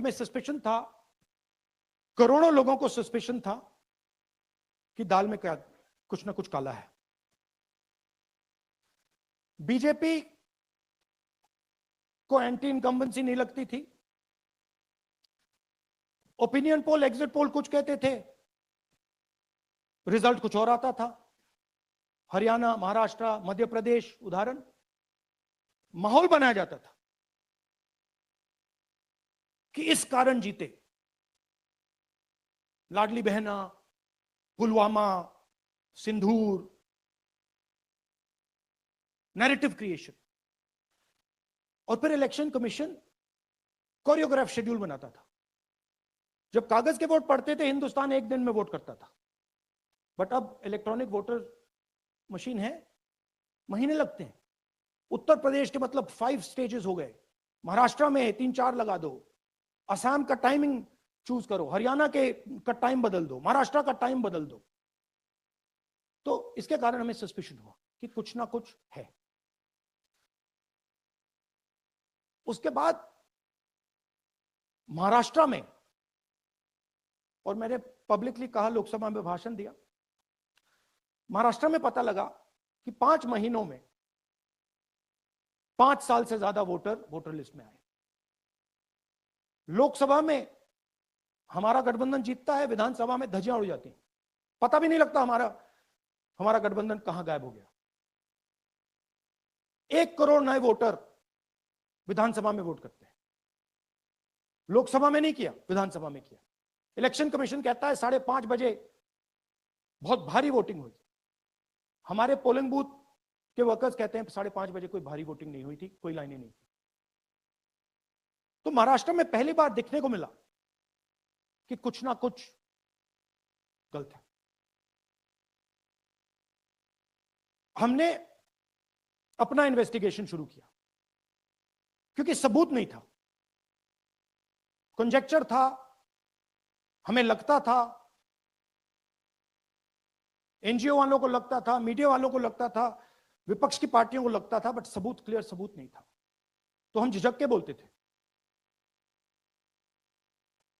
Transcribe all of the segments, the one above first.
हमें सस्पेशन था, करोड़ों लोगों को सस्पेशन था कि दाल में क्या कुछ ना कुछ काला है। बीजेपी को एंटी इनकम्बेंसी नहीं लगती थी। ओपिनियन पोल, एग्जिट पोल कुछ कहते थे, रिजल्ट कुछ और आता था। हरियाणा, महाराष्ट्र, मध्य प्रदेश उदाहरण, माहौल बनाया जाता था कि इस कारण जीते। लाडली बहना, पुलवामा, सिंदूर, नैरेटिव क्रिएशन। और फिर इलेक्शन कमीशन कोरियोग्राफ शेड्यूल बनाता था। जब कागज के वोट पड़ते थे, हिंदुस्तान एक दिन में वोट करता था, बट अब इलेक्ट्रॉनिक वोटर मशीन है, महीने लगते हैं। उत्तर प्रदेश के मतलब 5 स्टेजेस हो गए, महाराष्ट्र में 3-4 लगा दो, असम का टाइमिंग चूज करो, हरियाणा के का टाइम बदल दो, महाराष्ट्र का टाइम बदल दो। तो इसके कारण हमें सस्पिशन हुआ कि कुछ ना कुछ है। उसके बाद महाराष्ट्र में, और मैंने पब्लिकली कहा, लोकसभा में भाषण दिया, महाराष्ट्र में पता लगा कि 5 महीनों में 5 साल से ज्यादा वोटर लिस्ट में आए। लोकसभा में हमारा गठबंधन जीतता है, विधानसभा में धज्जियां उड़ जाती हैं, पता भी नहीं लगता हमारा गठबंधन कहां गायब हो गया। 1 करोड़ नए वोटर विधानसभा में वोट करते हैं, लोकसभा में नहीं किया, विधानसभा में किया। इलेक्शन कमीशन कहता है 5:30 बजे बहुत भारी वोटिंग हुई। हमारे पोलिंग बूथ के वर्कर्स कहते हैं 5:30 बजे कोई भारी वोटिंग नहीं हुई थी, कोई लाइनें नहीं थी। तो महाराष्ट्र में पहली बार देखने को मिला कि कुछ ना कुछ गलत है। हमने अपना इन्वेस्टिगेशन शुरू किया क्योंकि सबूत नहीं था, कंजेक्चर था, हमें लगता था, एनजीओ वालों को लगता था, मीडिया वालों को लगता था, विपक्ष की पार्टियों को लगता था, बट सबूत, क्लियर सबूत नहीं था। तो हम झिझक के बोलते थे।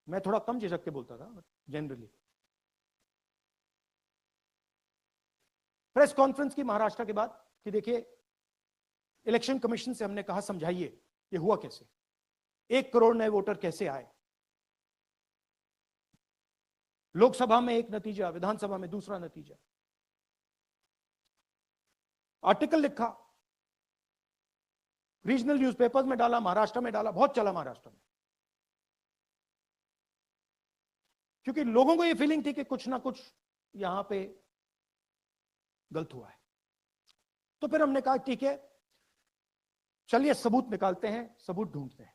मैं थोड़ा कम झिझक के बोलता था, बट जनरली। प्रेस कॉन्फ्रेंस की महाराष्ट्र के बाद कि देखिए, इलेक्शन कमीशन से हमने कहा समझाइए ये हुआ कैसे, 1 करोड़ नए वोटर कैसे आए, लोकसभा में एक नतीजा, विधानसभा में दूसरा नतीजा। आर्टिकल लिखा, रीजनल न्यूज़पेपर्स में डाला, महाराष्ट्र में डाला, बहुत चला महाराष्ट्र में, क्योंकि लोगों को यह फीलिंग थी कि कुछ ना कुछ यहां पे गलत हुआ है। तो फिर हमने कहा ठीक है, चलिए सबूत निकालते हैं, सबूत ढूंढते हैं।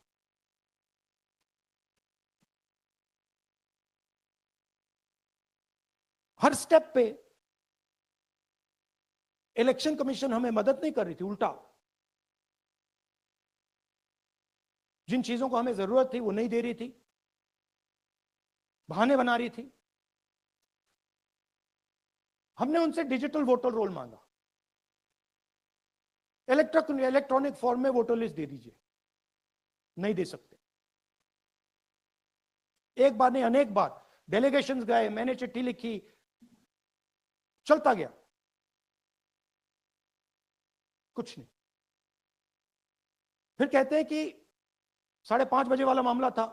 हर स्टेप पे इलेक्शन कमीशन हमें मदद नहीं कर रही थी, उल्टा जिन चीजों को हमें जरूरत थी वो नहीं दे रही थी, बहाने बना रही थी। हमने उनसे डिजिटल वोटर रोल मांगा, इलेक्ट्रॉनिक फॉर्म में वोटर लिस्ट दे दीजिए, नहीं दे सकते। एक बार नहीं, अनेक बार डेलीगेशंस गए, मैंने चिट्ठी लिखी, चलता गया, कुछ नहीं। फिर कहते हैं कि 5:30 बजे वाला मामला था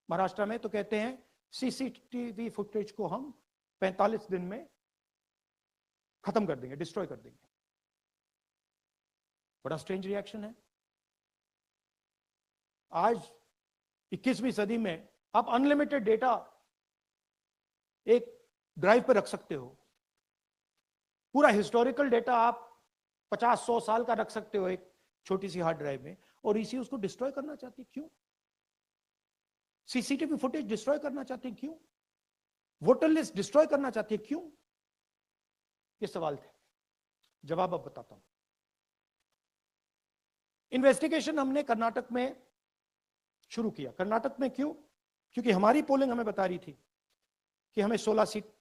महाराष्ट्र में, तो कहते हैं सीसीटीवी फुटेज को हम 45 दिन में खत्म कर देंगे, डिस्ट्रॉय कर देंगे। बड़ा स्ट्रेंज रिएक्शन है। आज 21वीं सदी में आप अनलिमिटेड डेटा एक ड्राइव पर रख सकते हो, पूरा हिस्टोरिकल डेटा आप 50-100 साल का रख सकते हो एक छोटी सी हार्ड ड्राइव में, और इसी उसको डिस्ट्रॉय करना चाहती है, क्यों? सीसीटीवी फुटेज डिस्ट्रॉय करना चाहती है, क्यों? वोटर लिस्ट डिस्ट्रॉय करना चाहती है, क्यों? ये सवाल थे, जवाब अब बताता हूं। इन्वेस्टिगेशन हमने कर्नाटक में शुरू किया। कर्नाटक में क्यों? क्योंकि हमारी पोलिंग हमें बता रही थी कि हमें 16 सीट,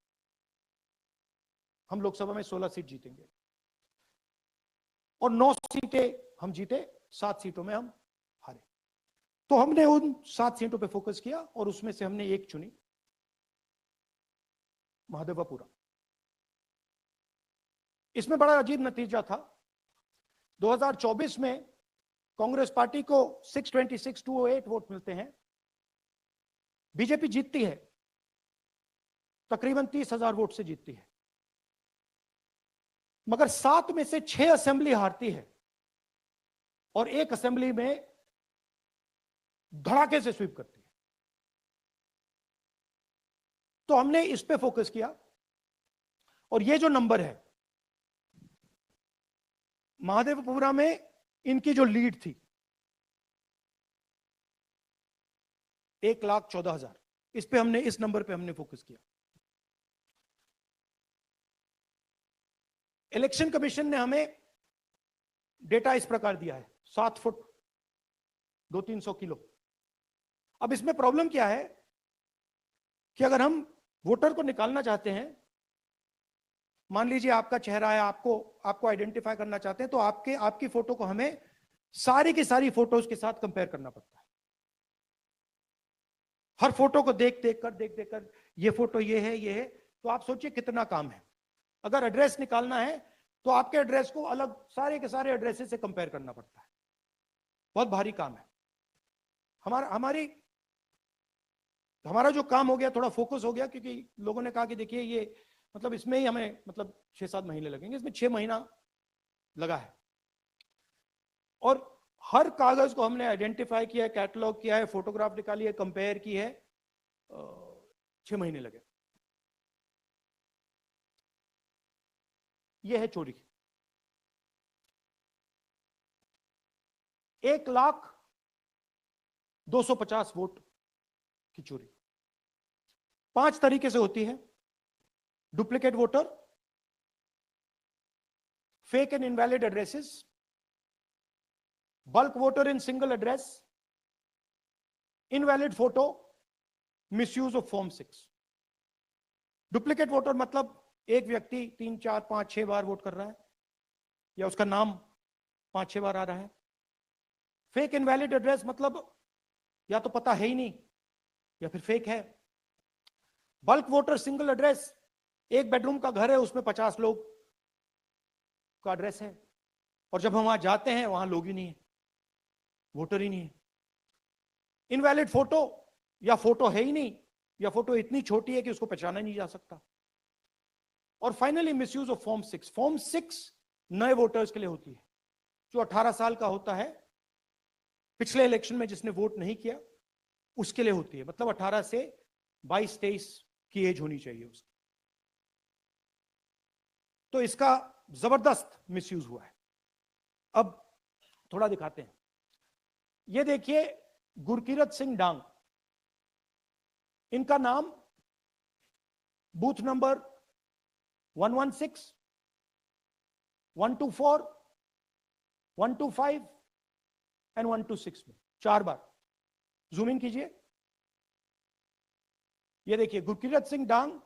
हम लोकसभा में 16 सीट जीतेंगे, और 9 सीटें हम जीते, 7 सीटों में हम हारे। तो हमने उन 7 सीटों पे फोकस किया और उसमें से हमने एक चुनी, महादेवपुरा। इसमें बड़ा अजीब नतीजा था। 2024 में कांग्रेस पार्टी को 626-208 वोट मिलते हैं, बीजेपी जीतती है, तकरीबन 30,000 वोट से जीतती है, मगर 7 में से 6 असेंबली हारती है और एक असेंबली में धड़ाके से स्वीप करती है। तो हमने इस पे फोकस किया और ये जो नंबर है, महादेवपुरा में इनकी जो लीड थी 1,14,000, इस पे हमने, इस नंबर पे हमने फोकस किया। इलेक्शन कमीशन ने हमें डेटा इस प्रकार दिया है, 7 फुट 200-300 किलो। अब इसमें प्रॉब्लम क्या है कि अगर हम वोटर को निकालना चाहते हैं, मान लीजिए आपका चेहरा है, आपको आइडेंटिफाई करना चाहते हैं, तो आपकी फोटो को हमें सारी की सारी फोटोज के साथ कंपेयर करना पड़ता है। हर फोटो को देख कर ये फोटो ये है, तो आप सोचिए कितना काम है। अगर एड्रेस निकालना है तो आपके एड्रेस को अलग सारे के सारे एड्रेसेस से कंपेयर करना पड़ता है, बहुत भारी काम है। हमारा जो काम हो गया, थोड़ा फोकस हो गया, क्योंकि लोगों ने कहा कि देखिए ये मतलब इसमें ही हमें मतलब 6-7 महीने लगेंगे, इसमें 6 महीना लगा है। और हर कागज को हमने आइडेंटिफाई किया है, कैटलॉग किया है, फोटोग्राफ निकाली है, कंपेयर की है, 6 महीने लगे। यह है चोरी। 1,02,50 वोट की चोरी 5 तरीके से होती है: duplicate voter, fake and invalid addresses, bulk voter in single address, invalid photo, misuse of form 6। Duplicate voter मतलब एक व्यक्ति 3, 4, 5, 6 बार वोट कर रहा है, या उसका नाम 5-6 बार आ रहा है। फेक इनवैलिड एड्रेस मतलब या तो पता है ही नहीं या फिर फेक है। बल्क वोटर सिंगल एड्रेस, एक बेडरूम का घर है, उसमें 50 लोग का एड्रेस है, और जब हम वहां जाते हैं वहां लोग ही नहीं है, वोटर ही नहीं है। इनवैलिड फोटो, या फोटो है ही नहीं, या फोटो इतनी छोटी है कि उसको पहचाना नहीं जा सकता। और finally misuse of form 6। Form 6 नए वोटर्स के लिए होती है, जो 18 साल का होता है, पिछले इलेक्शन में जिसने वोट नहीं किया उसके लिए होती है, मतलब 18 से 22-23 की एज होनी चाहिए उसकी। तो इसका जबरदस्त मिसयूज हुआ है। अब थोड़ा दिखाते हैं। ये देखिए, गुरकीरत सिंह डांग, इनका नाम बूथ नंबर 116, 124, 125 एंड 126 में 4 बार। जूम इन कीजिए। ये देखिए, गुरकीरत सिंह डांग,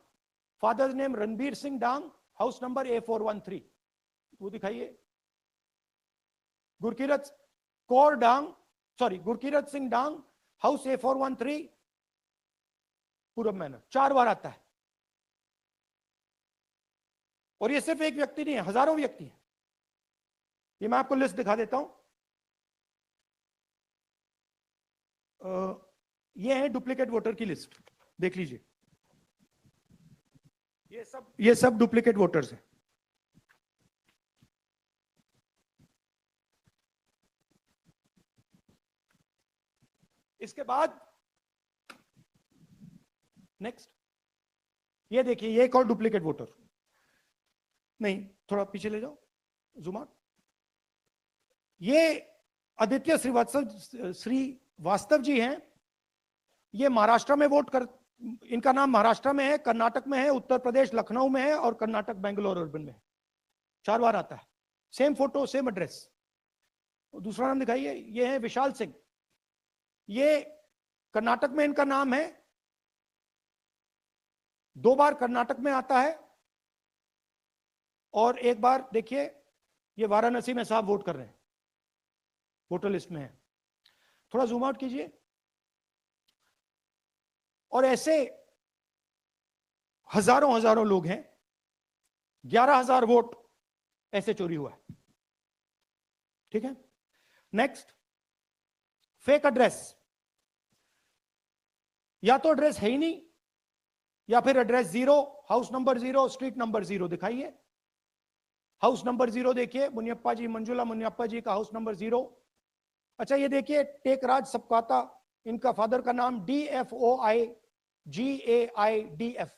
फादर नेम रणबीर सिंह डांग, हाउस नंबर A413, वो दिखाइए। गुरकीरत सिंह डांग, हाउस A413, पूरब मैनर। 4 बार आता है। और ये सिर्फ एक व्यक्ति नहीं है, हजारों व्यक्ति हैं। ये मैं आपको लिस्ट दिखा देता हूं। ये है डुप्लीकेट वोटर की लिस्ट, देख लीजिए। ये सब डुप्लीकेट वोटर्स हैं। इसके बाद नेक्स्ट, ये देखिए, ये एक और डुप्लीकेट वोटर। नहीं, थोड़ा पीछे ले जाओ, जूम आउट। ये आदित्य श्रीवास्तव जी हैं। ये महाराष्ट्र में इनका नाम महाराष्ट्र में है, कर्नाटक में है, उत्तर प्रदेश लखनऊ में है, और कर्नाटक बेंगलोर अर्बन में है। 4 बार आता है, सेम फोटो सेम एड्रेस। दूसरा नाम दिखाइए। ये है विशाल सिंह। ये कर्नाटक में इनका नाम है, 2 बार कर्नाटक में आता है, और 1 बार देखिए ये वाराणसी में साहब वोट कर रहे हैं, वोटर लिस्ट में है। थोड़ा जूम आउट कीजिए। और ऐसे हजारों हजारों लोग हैं, 11,000 वोट ऐसे चोरी हुआ है। ठीक है, नेक्स्ट, फेक एड्रेस। या तो एड्रेस है ही नहीं, या फिर address 0, house number 0, street number 0 दिखाइए। हाउस नंबर 0 देखिए, मुनियप्पा जी, मंजुला मुनियप्पा जी का हाउस नंबर 0। अच्छा ये देखिए, टेकराज सबकाता, इनका फादर का नाम DFOIGAIDF,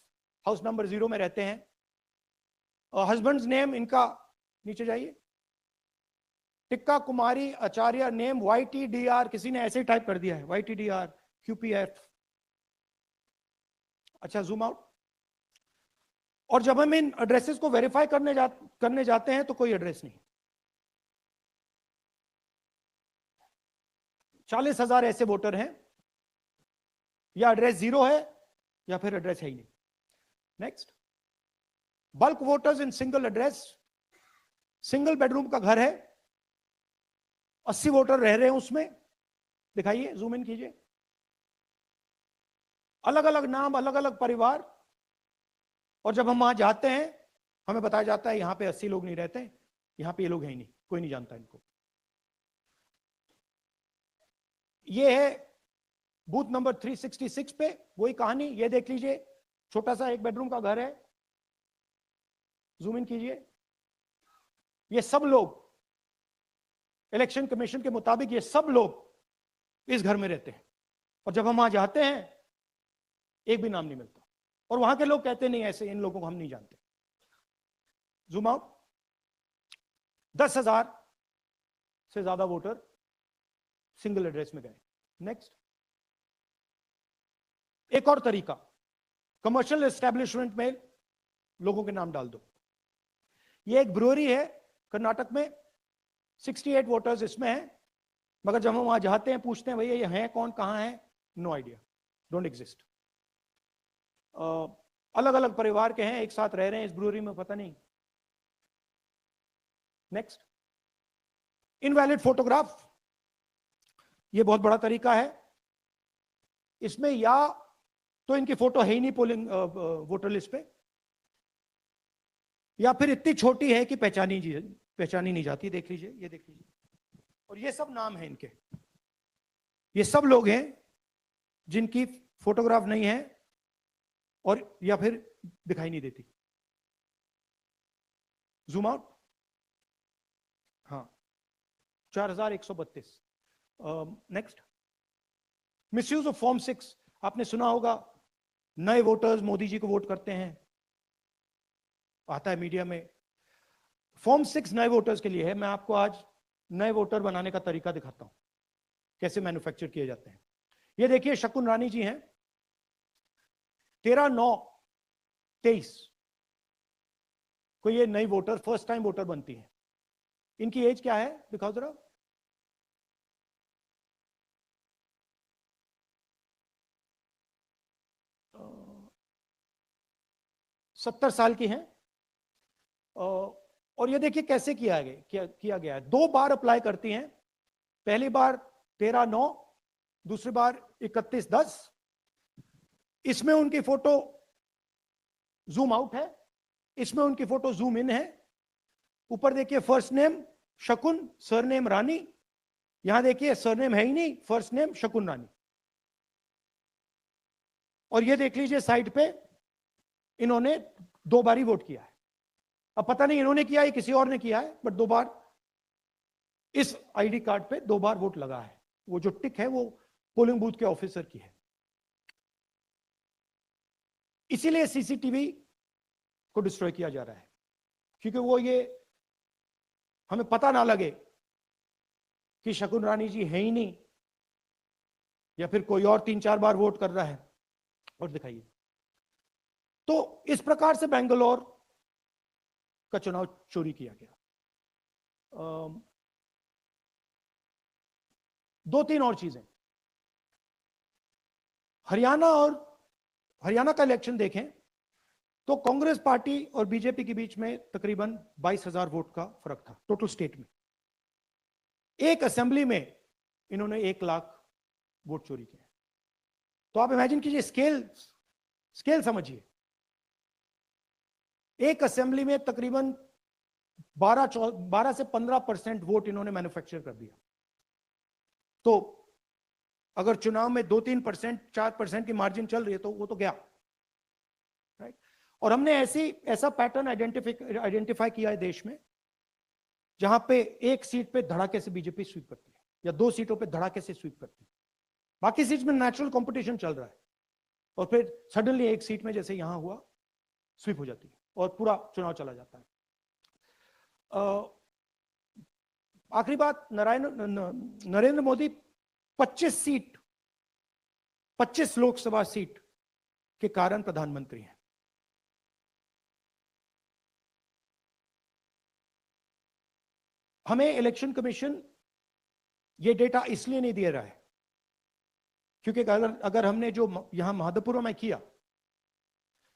हाउस नंबर 0 में रहते हैं। हस्बैंड्स नेम इनका, नीचे जाइए, टिक्का कुमारी आचार्य, नेम YTDR, किसी ने ऐसे ही टाइप कर दिया है, YTDR QPF। अच्छा जूम आउट। और जब हम इन एड्रेसेस को वेरीफाई करने जाते हैं तो कोई एड्रेस नहीं। 40,000 ऐसे वोटर हैं, या एड्रेस 0 है या फिर एड्रेस है ही नहीं। Next, bulk voters in single address. Single bedroom का घर है, 80 वोटर रह रहे हैं उसमें, दिखाइए, जूम इन कीजिए। अलग अलग नाम, अलग अलग परिवार, और जब हम वहां जाते हैं हमें बताया जाता है यहां पे 80 लोग नहीं रहते, यहां पे ये लोग हैं ही नहीं, कोई नहीं जानता इनको। ये है बूथ नंबर 366 पे वही कहानी, ये देख लीजिए, छोटा सा एक बेडरूम का घर है, जूम इन कीजिए। ये सब लोग, इलेक्शन कमीशन के मुताबिक ये सब लोग इस घर में रहते हैं, और जब हम वहां जाते हैं एक भी नाम नहीं मिलता, और वहां के लोग कहते नहीं ऐसे, इन लोगों को हम नहीं जानते। Zoom out. 10,000 से ज्यादा वोटर सिंगल एड्रेस में गए। नेक्स्ट, एक और तरीका, कमर्शियल एस्टेब्लिशमेंट में लोगों के नाम डाल दो। ये एक ब्रूअरी है कर्नाटक में, 68 वोटर्स इसमें हैं, मगर जब हम वहां जाते हैं पूछते हैं भैया ये हैं कौन, कहां है, नो आइडिया, डोंट एग्जिस्ट। अलग अलग परिवार के हैं, एक साथ रह रहे हैं इस ब्रूअरी में, पता नहीं। Next, invalid photograph. ये बहुत बड़ा तरीका है, इसमें या तो इनकी फोटो है ही नहीं पोलिंग वोटर लिस्ट पे, या फिर इतनी छोटी है कि पहचानी नहीं जाती। देख लीजिए, ये देख लीजिए, और ये सब नाम है इनके, ये सब लोग हैं जिनकी फोटोग्राफ नहीं है और या फिर दिखाई नहीं देती। Zoom out. हाँ, 4,132। Next, misuse of form 6। आपने सुना होगा नए वोटर्स मोदी जी को वोट करते हैं, आता है मीडिया में। फॉर्म 6 नए वोटर्स के लिए है। मैं आपको आज नए वोटर बनाने का तरीका दिखाता हूं, कैसे मैन्युफैक्चर किए जाते हैं। ये देखिए, शकुन रानी जी हैं, 13/9/23 को ये नई वोटर, फर्स्ट टाइम वोटर बनती है। इनकी एज क्या है, दिखाओ जरा। अ, 70 साल की हैं। और ये देखिए कैसे किया गया है। 2 बार अप्लाई करती हैं, पहली बार 13/9, दूसरी बार 31/10। इसमें उनकी फोटो जूम आउट है, इसमें उनकी फोटो जूम इन है। ऊपर देखिए फर्स्ट नेम शकुन, सरनेम रानी, यहां देखिए सरनेम है ही नहीं, फर्स्ट नेम शकुन रानी। और ये देख लीजिए साइड पे इन्होंने 2 बार ही वोट किया है। अब पता नहीं इन्होंने किया है किसी और ने किया है, बट 2 बार इस आईडी कार्ड पे 2 बार वोट लगा है। वो जो टिक है वो पोलिंग बूथ के ऑफिसर की है। इसीलिए सीसीटीवी को डिस्ट्रॉय किया जा रहा है, क्योंकि वो ये हमें पता ना लगे कि शकुन रानी जी है ही नहीं, या फिर कोई और 3-4 बार वोट कर रहा है। और दिखाइए, तो इस प्रकार से बेंगलोर का चुनाव चोरी किया गया। 2-3 और चीजें। हरियाणा का इलेक्शन देखें तो कांग्रेस पार्टी और बीजेपी के बीच में तकरीबन 22,000 वोट का फर्क था टोटल स्टेट में। एक असेंबली में इन्होंने 1 लाख वोट चोरी किए। तो आप इमेजिन कीजिए, स्केल समझिए। एक असेंबली में तकरीबन 12 से 15% वोट इन्होंने मैन्युफैक्चर कर दिया। तो अगर चुनाव में 2-3%, 4% की मार्जिन चल रही है तो वो तो गया, राइट। और हमने ऐसा पैटर्न आइडेंटिफाई किया है देश में, जहां पे एक सीट पे धड़ाके से बीजेपी स्वीप करती है, या 2 सीटों पे धड़ाके से स्वीप करती है। बाकी सीट में नेचुरल कंपटीशन चल रहा है, और फिर सडनली एक सीट में जैसे यहां हुआ स्वीप हो जाती है और पूरा चुनाव चला जाता है। आखिरी बात, नरेंद्र मोदी 25 लोकसभा सीट के कारण प्रधानमंत्री हैं। हमें इलेक्शन कमीशन ये डेटा इसलिए नहीं दे रहा है क्योंकि अगर हमने जो यहां महादपुर में किया,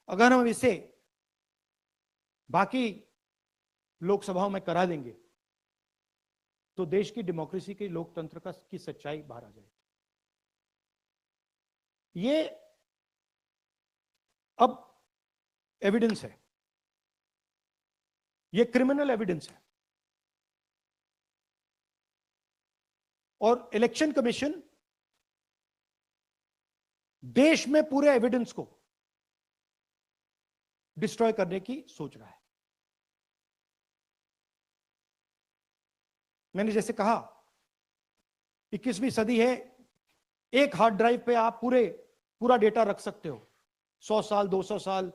अगर हम इसे बाकी लोकसभाओं में करा देंगे तो देश की डेमोक्रेसी की, लोकतंत्र की सच्चाई बाहर आ जाएगी। ये अब एविडेंस है, ये क्रिमिनल एविडेंस है, और इलेक्शन कमीशन देश में पूरे एविडेंस को डिस्ट्रॉय करने की सोच रहा है। मैंने जैसे कहा, 21वीं सदी है, एक हार्ड ड्राइव पे आप पूरा डेटा रख सकते हो, 100 साल 200 साल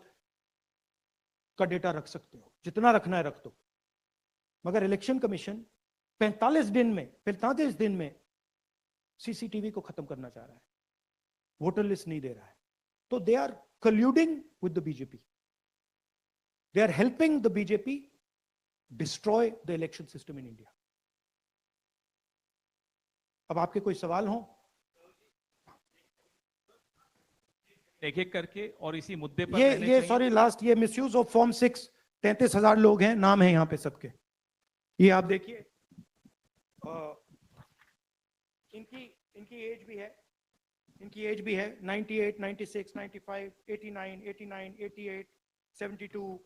का डेटा रख सकते हो, जितना रखना है रख दो। मगर इलेक्शन कमीशन 45 दिन में सीसीटीवी को खत्म करना चाह रहा है, वोटर लिस्ट नहीं दे रहा है। तो they are colluding with the BJP, they are helping the BJP destroy the election system in India. अब आपके कोई सवाल हो? एक एक करके, और इसी मुद्दे पर ये सॉरी लास्ट, ये मिसयूज ऑफ फॉर्म 6, 33,000 लोग हैं, नाम है यहां पे सबके, ये आप देखिए। इनकी एज भी है, 98, 96, 95, 89, 88, 72,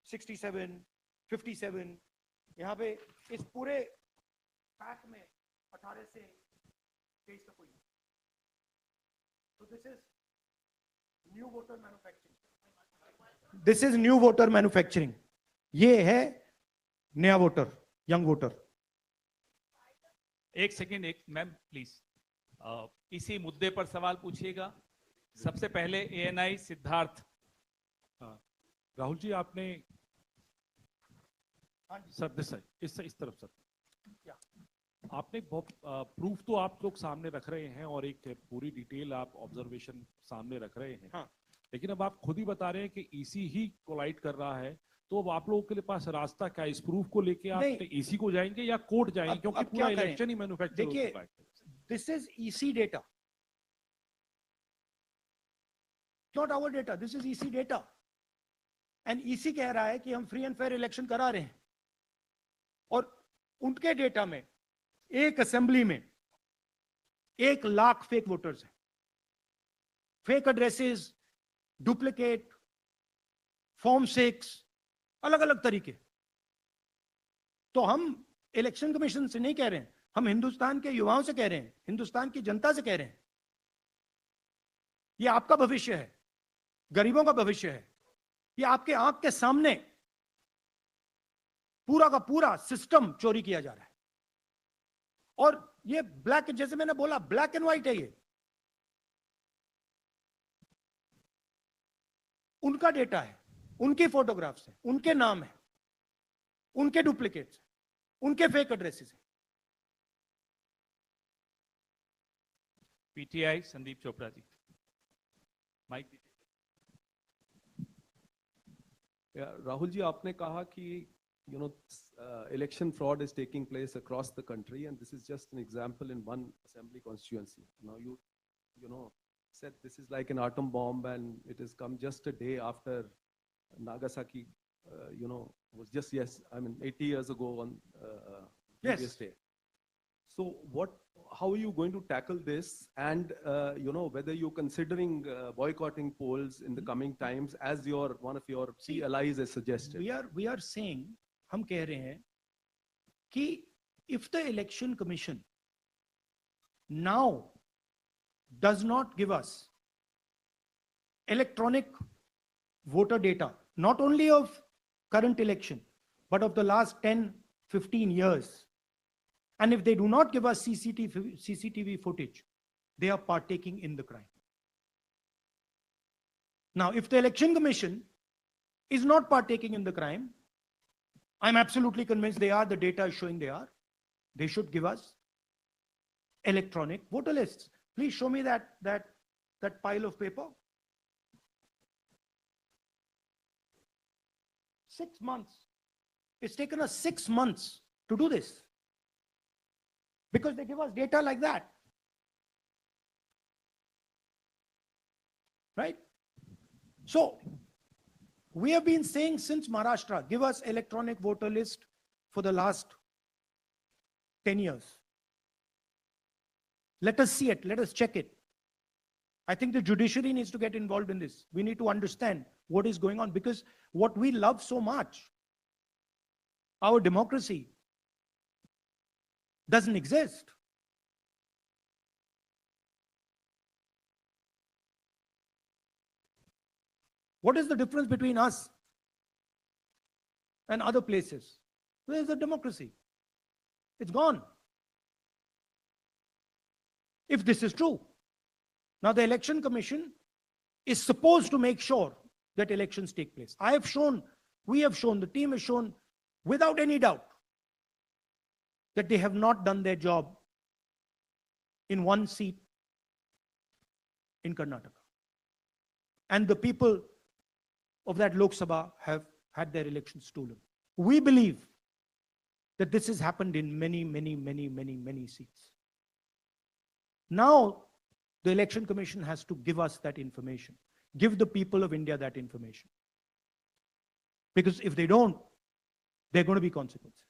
67, 57। यहां पे इस पूरे पैक में 18 से 23 तक हुई। तो this is new voter manufacturing, ये है नया वोटर, यंग वोटर। एक सेकेंड, एक मैम प्लीज, इसी मुद्दे पर सवाल पूछिएगा। सबसे पहले एएनआई सिद्धार्थ। राहुल जी, आपने सर इस तरफ सर, आपने बहुत प्रूफ तो आप लोग सामने रख रहे हैं और एक पूरी डिटेल आप ऑब्जर्वेशन सामने रख रहे हैं। हाँ। लेकिन अब आप खुद ही बता रहे हैं कि ईसी ही कोलाइड कर रहा है, तो अब आप लोगों के पास रास्ता क्या, इस प्रूफ को लेके आप ईसी को जाएंगे या कोर्ट जाएंगे? क्योंकि पूरा इलेक्शन ही मैन्युफैक्चर हो चुका है। This is EC data, not our data, this is EC data. And EC कह रहा है कि हम फ्री एंड फेयर इलेक्शन करा रहे हैं, और उनके डेटा में एक असेंबली में 1 लाख फेक वोटर्स हैं, फेक एड्रेसेस, डुप्लीकेट फॉर्म 6, अलग अलग तरीके। तो हम इलेक्शन कमीशन से नहीं कह रहे हैं, हम हिंदुस्तान के युवाओं से कह रहे हैं, हिंदुस्तान की जनता से कह रहे हैं, ये आपका भविष्य है, गरीबों का भविष्य है। ये आपके आंख के सामने पूरा का पूरा सिस्टम चोरी किया जा रहा है। और ये ब्लैक, जैसे मैंने बोला, ब्लैक एंड व्हाइट है। ये उनका डेटा है, उनकी फोटोग्राफ्स हैं, उनके नाम है, उनके डुप्लीकेट्स, उनके फेक एड्रेसेस हैं। पीटीआई संदीप चोपड़ा जी, माइक दीजिए। राहुल जी, आपने कहा कि election fraud is taking place across the country, and this is just an example in one assembly constituency. Now you said this is like an atom bomb, and it has come just a day after Nagasaki, was just 80 years ago on previous day. So how are you going to tackle this? And, whether you're considering boycotting polls in the coming times as one of your key allies has suggested? We are saying, हम कह रहे हैं कि if the election commission now does not give us electronic voter data, not only of current election, but of the last 10, 15 years, and if they do not give us CCTV footage, they are partaking in the crime. Now, if the election commission is not partaking in the crime, I'm absolutely convinced they are, the data is showing they are, they should give us electronic voter lists. Please show me that pile of paper. 6 months. It's taken us 6 months to do this. Because they give us data like that. Right? So, we have been saying since Maharashtra, give us electronic voter list for the last 10 years. Let us see it. Let us check it. I think the judiciary needs to get involved in this. We need to understand what is going on, because what we love so much, our democracy, doesn't exist. What is the difference between us and other places? Where is the democracy? It's gone. If this is true. Now the election commission is supposed to make sure that elections take place. I have shown, we have shown, the team has shown without any doubt that they have not done their job in one seat in Karnataka. And the people of that Lok Sabha have had their elections stolen. We believe that this has happened in many seats. Now, the Election Commission has to give us that information. Give the people of India that information. Because if they don't, there are going to be consequences.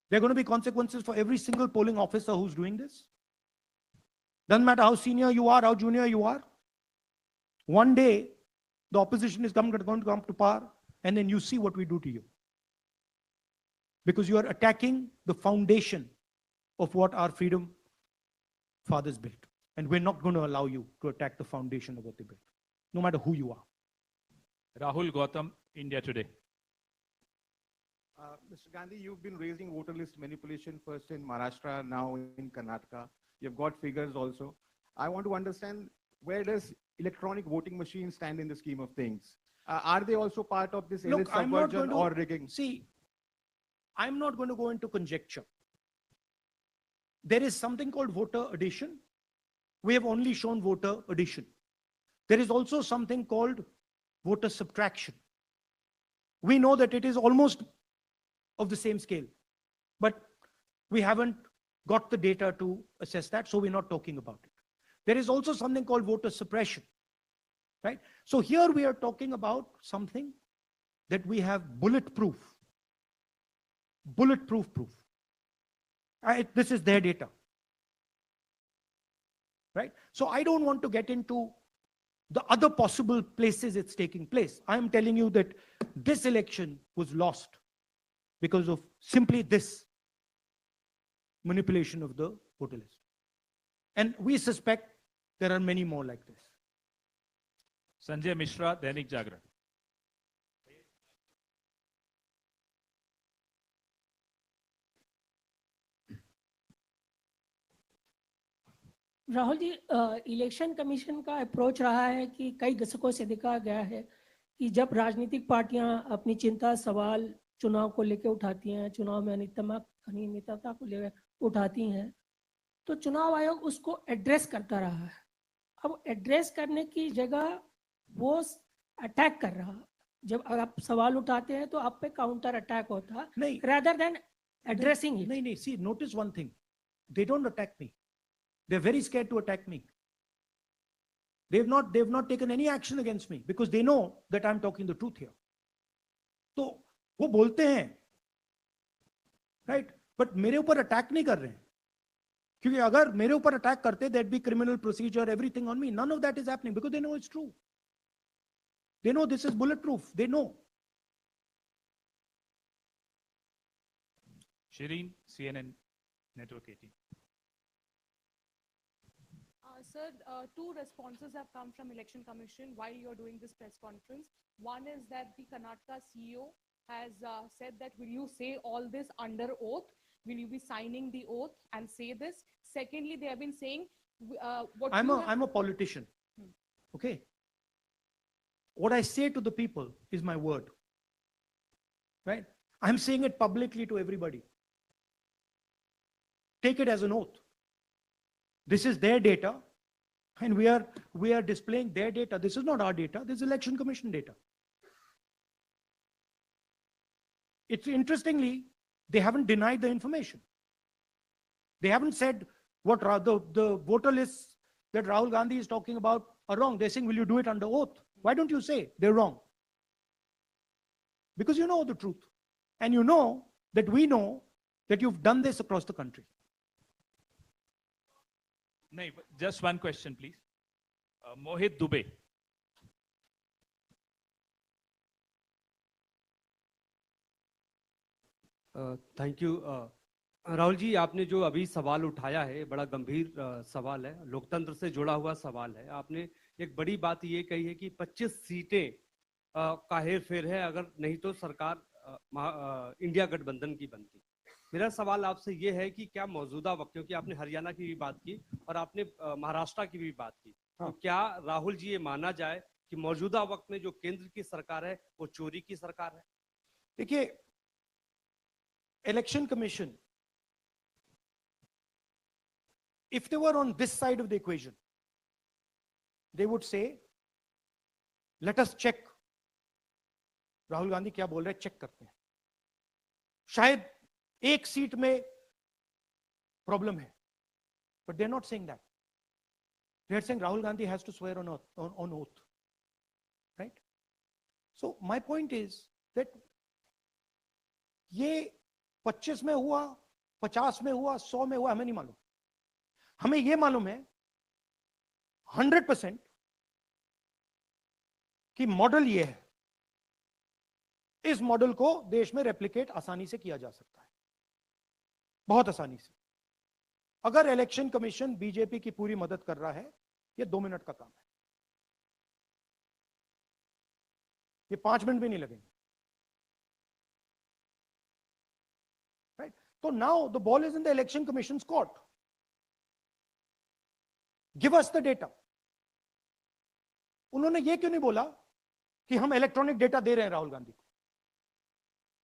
There are going to be consequences for every single polling officer who's doing this. Doesn't matter how senior you are, how junior you are. One day, the opposition is going to come to power, and then you see what we do to you. Because you are attacking the foundation of what our freedom fathers built. And we're not going to allow you to attack the foundation of what they built, no matter who you are. Rahul Gautam, India Today. Mr. Gandhi, you've been raising voter list manipulation first in Maharashtra, now in Karnataka. You've got figures also. I want to understand, where does electronic voting machines stand in the scheme of things? Are they also part of this elite subversion or rigging? See, I'm not going to go into conjecture. There is something called voter addition. We have only shown voter addition. There is also something called voter subtraction. We know that it is almost of the same scale, but we haven't got the data to assess that, so we're not talking about it. There is also something called voter suppression, right? So here we are talking about something that we have bulletproof proof. This is their data, right? So I don't want to get into the other possible places it's taking place. I'm telling you that this election was lost because of simply this manipulation of the voter list. And we suspect there are many more like this. Sanjay Mishra, Dainik Jagran. Rahul ji, election commission का approach रहा है कि कई दशकों से देखा गया है कि जब राजनीतिक पार्टियां अपनी चिंता सवाल चुनाव को लेकर उठाती हैं, चुनाव में अनियमितता को लेकर उठाती हैं, तो चुनाव आयोग उसको एड्रेस करता रहा है। अब एड्रेस करने की जगह वो अटैक कर रहा। जब आप सवाल उठाते हैं तो आप पे काउंटर अटैक होता नहीं, rather than addressing it. नहीं, see, notice one thing. They don't attack me. They're very scared to attack me. They've not taken any action against me because they know that I'm talking the truth here. तो वो बोलते हैं, right? But मेरे ऊपर attack नहीं कर रहे हैं. क्योंकि अगर मेरे ऊपर अटैक करते, that be criminal procedure, everything on me. None of that is happening because they know it's true. They know this is bullet proof. They know. Shireen, CNN Network 18. Sir, two responses have come from Election Commission while you're doing this press conference. One is that the Karnataka CEO has said that will you say all this under oath? Will you be signing the oath and say this? Secondly, they have been saying what I'm a politician. Okay. What I say to the people is my word. Right? I'm saying it publicly to everybody. Take it as an oath. This is their data, and we are displaying their data. This is not our data. This is Election Commission data. It's interestingly, they haven't denied the information. They haven't said what the voter lists that Rahul Gandhi is talking about are wrong. They're saying, will you do it under oath? Why don't you say they're wrong? Because you know the truth. And you know that we know that you've done this across the country. No, just one question, please. Mohit Dubey. Thank you Rahul ji, आपने जो अभी सवाल उठाया है बड़ा गंभीर सवाल है, लोकतंत्र से जुड़ा हुआ सवाल है. आपने एक बड़ी बात ये कही है कि 25 सीटें का हेर फेर है, अगर नहीं तो सरकार इंडिया गठबंधन की बनती. मेरा सवाल आपसे ये है कि क्या मौजूदा वक्त, क्योंकि आपने हरियाणा की भी बात की और आपने महाराष्ट्र की भी बात की, तो क्या राहुल जी ये माना जाए कि मौजूदा वक्त में जो केंद्र की सरकार है वो चोरी की सरकार है? देखिए, Election Commission, if they were on this side of the equation, they would say, let us check. Rahul Gandhi क्या बोल रहे हैं, चेक करते हैं. शायद एक सीट में प्रॉब्लम है, but they're not saying that. They're saying Rahul Gandhi has to swear on oath. Right? So my point is that ये 25 में हुआ, 50 में हुआ, 100 में हुआ, हमें नहीं मालूम. हमें ये मालूम है 100% कि मॉडल ये है. इस मॉडल को देश में रेप्लिकेट आसानी से किया जा सकता है, बहुत आसानी से. अगर इलेक्शन कमीशन बीजेपी की पूरी मदद कर रहा है, ये 2 मिनट का काम है. ये 5 मिनट भी नहीं लगेंगे. राइट? तो now the ball is in the election commissions court. Give us the data. उन्होंने ये क्यों नहीं बोला कि हम इलेक्ट्रॉनिक डेटा दे रहे हैं राहुल गांधी को,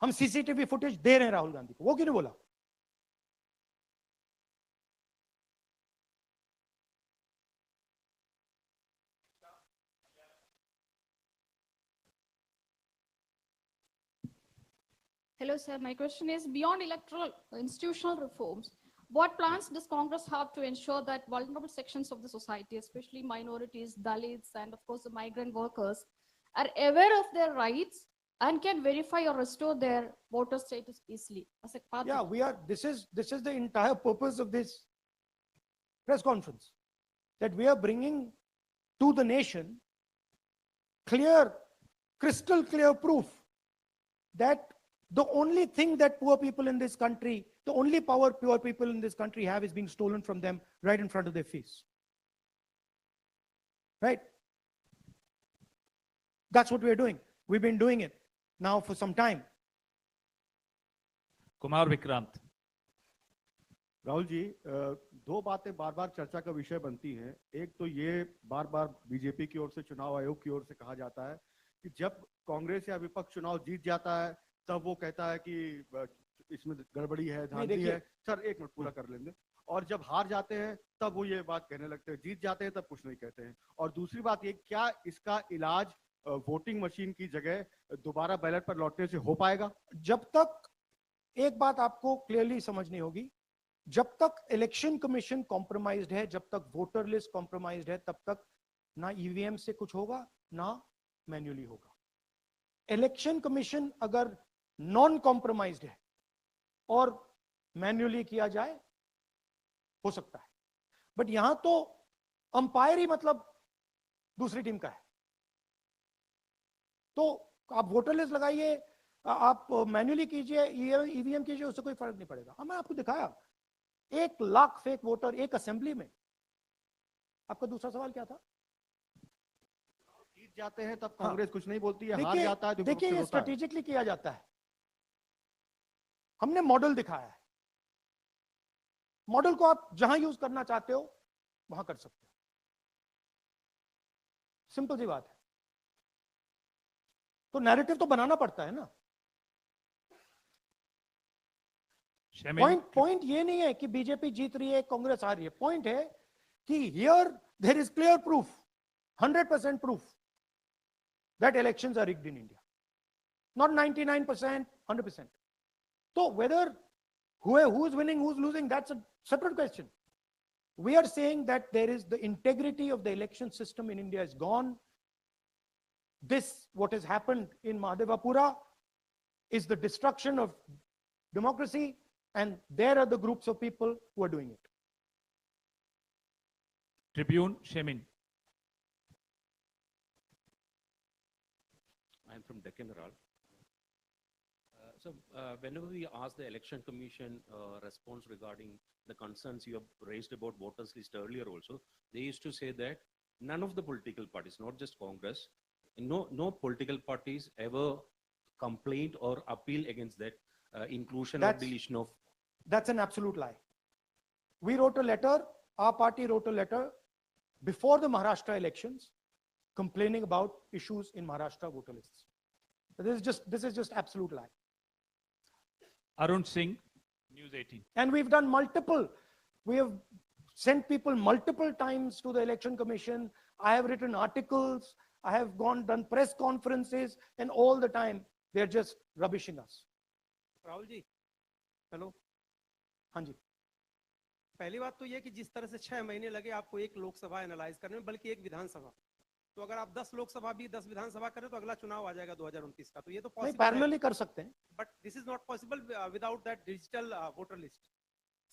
हम सीसीटीवी फुटेज दे रहे हैं राहुल गांधी को? वो क्यों नहीं बोला? Hello, sir. My question is, beyond electoral institutional reforms, what plans does Congress have to ensure that vulnerable sections of the society, especially minorities, Dalits, and of course the migrant workers, are aware of their rights and can verify or restore their voter status easily? As a part Yeah, we are. This is the entire purpose of this press conference, that we are bringing to the nation clear, crystal clear proof that the only thing that poor people in this country, the only power poor people in this country have is being stolen from them right in front of their face. Right? That's what we're doing. We've been doing it now for some time. Kumar Vikrant. Rahul ji, दो बातें बार बार चर्चा का विषय बनती हैं. एक तो ये बार बार बीजेपी की ओर से, चुनाव आयोग की ओर से कहा जाता है कि जब कांग्रेस या विपक्ष चुनाव जीत जाता है तब वो कहता है कि इसमें गड़बड़ी है, धांधली है. सर एक मिनट पूरा कर लेंगे. और जब हार जाते हैं तब वो ये बात कहने लगते हैं, जीत जाते हैं तब कुछ नहीं कहते हैं. और दूसरी बात ये, क्या इसका इलाज वोटिंग मशीन की जगह दोबारा बैलेट पर लौटने से हो पाएगा? जब तक, एक बात आपको क्लियरली समझनी होगी, जब तक इलेक्शन कमीशन कॉम्प्रोमाइज्ड है, जब तक वोटर लिस्ट कॉम्प्रोमाइज्ड है, तब तक ना ईवीएम से कुछ होगा ना मैन्युअली होगा. इलेक्शन कमीशन अगर नॉन कॉम्प्रोमाइज्ड है और मैन्युअली किया जाए हो सकता है, बट यहां तो अंपायर ही मतलब दूसरी टीम का है। तो आप वोटर लिस्ट लगाइए, आप मैन्युअली कीजिए, ईवीएम कीजिए, उससे कोई फर्क नहीं पड़ेगा। मैं आपको दिखाया 1 लाख फेक वोटर एक असेंबली में। आपका दूसरा सवाल क्या था? जीत जाते हैं तब कांग्रेस कुछ नहीं बोलती है, हार देखिए जाता है तो देखिए ये विपक्ष रोता है। स्ट्रेटेजिकली किया जाता है। हमने मॉडल दिखाया है, मॉडल को आप जहां यूज करना चाहते हो वहां कर सकते हो, सिंपल सी बात है। तो नैरेटिव तो बनाना पड़ता है ना। पॉइंट ये नहीं है कि बीजेपी जीत रही है कांग्रेस हार रही है। पॉइंट है कि here there is clear proof, 100% proof that elections are rigged in India. Not 99%, 100%. So whether who is winning, who's losing, that's a separate question. We are saying that there is the integrity of the election system in India is gone. This, what has happened in Mahadevapura, is the destruction of democracy, and there are the groups of people who are doing it. Tribune, Shemin. I'm from Deccan Herald. Whenever we ask the Election Commission response regarding the concerns you have raised about voters list earlier also, they used to say that none of the political parties, not just Congress, no political parties ever complained or appeal against that inclusion or deletion of. That's an absolute lie. We wrote a letter, our party wrote a letter before the Maharashtra elections complaining about issues in Maharashtra voter lists. This is just absolute lie. Arun Singh, News 18. And we've done we have sent people multiple times to the election commission. I have written articles, I have done press conferences, and all the time they're just rubbishing us. Rahul ji, hello. हाँ जी। पहली बात तो ये कि जिस तरह से 6 महीने लगे आपको एक लोकसभा एनालाइज करने में, बल्कि एक विधानसभा, तो अगर आप 10 लोकसभा भी 10 विधानसभा करें तो अगला चुनाव आ जाएगा 2029 का। तो ये तो नहीं, पैरेलली कर सकते हैं, but this is not possible without that digital voter list.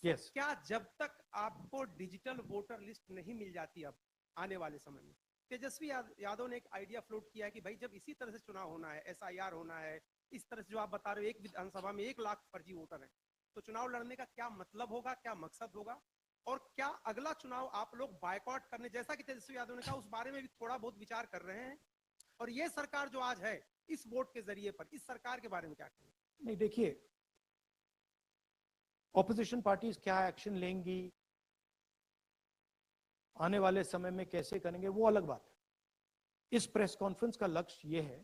Yes. क्या जब तक आपको डिजिटल वोटर लिस्ट नहीं मिल जाती अब आने वाले समय में, तेजस्वी यादव ने एक आइडिया फ्लोट किया है कि भाई जब इसी तरह से चुनाव होना है, SIR होना है, इस तरह से जो आप बता रहे हो एक विधानसभा में 1 लाख फर्जी वोटर है, तो चुनाव लड़ने का क्या मतलब होगा, क्या मकसद होगा, और क्या अगला चुनाव आप लोग बायकॉट करने, जैसा कि तेजस्वी यादव ने कहा, उस बारे में भी थोड़ा बहुत विचार कर रहे हैं? और ये सरकार जो आज है इस वोट के जरिए पर, इस सरकार के बारे में क्या कहेंगे? नहीं, देखिए, ऑपोजिशन पार्टीज क्या एक्शन लेंगी, आने वाले समय में कैसे करेंगे, वो अलग बात है। इस प्रेस कॉन्फ्रेंस का लक्ष्य ये है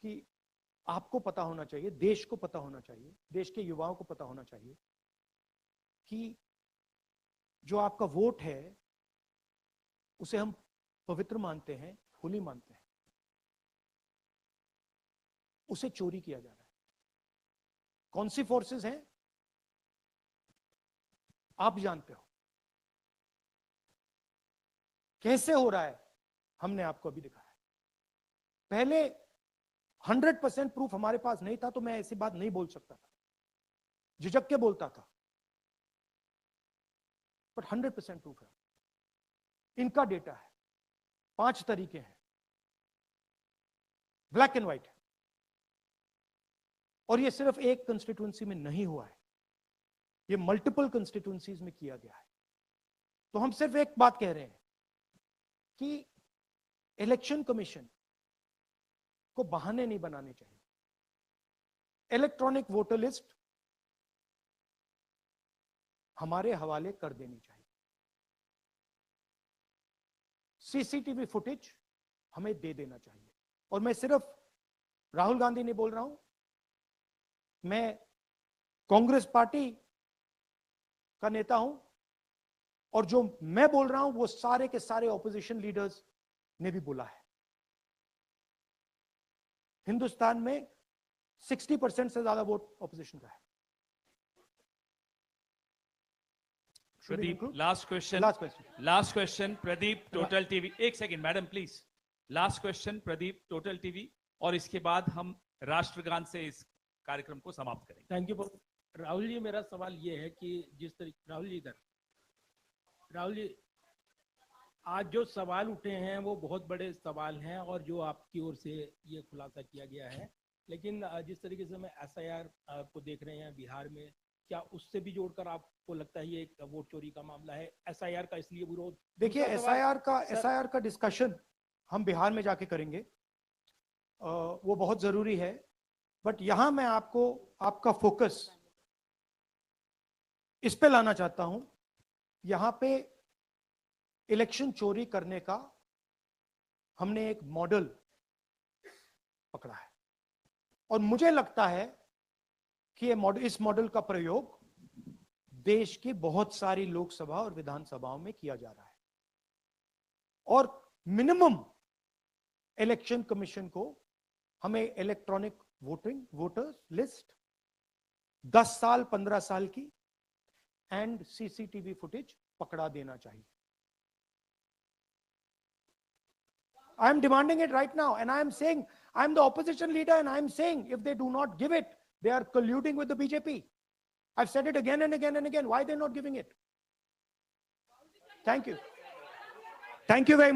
कि आपको पता होना चाहिए, देश को पता होना चाहिए, देश के युवाओं को पता होना चाहिए कि जो आपका वोट है उसे हम पवित्र मानते हैं, होली मानते हैं, उसे चोरी किया जा रहा है। कौन सी फोर्सेस हैं आप जानते हो, कैसे हो रहा है हमने आपको अभी दिखाया है। पहले 100% प्रूफ हमारे पास नहीं था तो मैं ऐसी बात नहीं बोल सकता था, झिझक के बोलता था, बट 100% प्रूफ है। इनका डेटा है, 5 तरीके हैं, ब्लैक एंड व्हाइट है, और ये सिर्फ एक कंस्टिट्यूएंसी में नहीं हुआ है, ये मल्टीपल कंस्टिट्यूएंसीज में किया गया है। तो हम सिर्फ एक बात कह रहे हैं कि इलेक्शन कमीशन को बहाने नहीं बनाने चाहिए। इलेक्ट्रॉनिक वोटर लिस्ट हमारे हवाले कर देनी चाहिए। सीसीटीवी फुटेज हमें दे देना चाहिए। और मैं सिर्फ राहुल गांधी नहीं बोल रहा हूं, मैं कांग्रेस पार्टी का नेता हूं, और जो मैं बोल रहा हूं वो सारे के सारे ऑपोजिशन लीडर्स ने भी बोला है। हिंदुस्तान में 60% से ज्यादा वोट ऑपोजिशन का है। Pradeep, last question, Pradeep, total TV. एक second madam please, last question Pradeep, total TV, और इसके बाद हम राष्ट्रगान से इस कार्यक्रम को समाप्त करेंगे। थैंक यू राहुल जी। मेरा सवाल ये है कि जिस तरीके, राहुल जी इधर, राहुल जी, आज जो सवाल उठे हैं वो बहुत बड़े सवाल हैं और जो आपकी ओर से ये खुलासा किया गया है, लेकिन जिस तरीके से मैं एसआईआर को देख रहे हैं बिहार में, क्या उससे भी जोड़कर आपको लगता है ये एक वोट चोरी का मामला है? एसआईआर का इसलिए विरोध? देखिए, दूसरा सवाल, एसआईआर का डिस्कशन हम बिहार में जाके करेंगे, वो बहुत जरूरी है। बट यहां मैं आपका फोकस इस पे लाना चाहता हूं। यहां पे इलेक्शन चोरी करने का हमने एक मॉडल पकड़ा है और मुझे लगता है कि इस मॉडल का प्रयोग देश की बहुत सारी लोकसभा और विधानसभाओं में किया जा रहा है और मिनिमम इलेक्शन कमीशन को हमें इलेक्ट्रॉनिक वोटर्स लिस्ट 10 साल 15 साल की एंड सीसीटीवी फुटेज पकड़ा देना चाहिए। I am demanding it right now, and I am saying, I am the opposition leader, and I am saying, if they do not give it, they are colluding with the BJP. I've said it again and again and again. Why they're not giving it? Thank you. Thank you very much.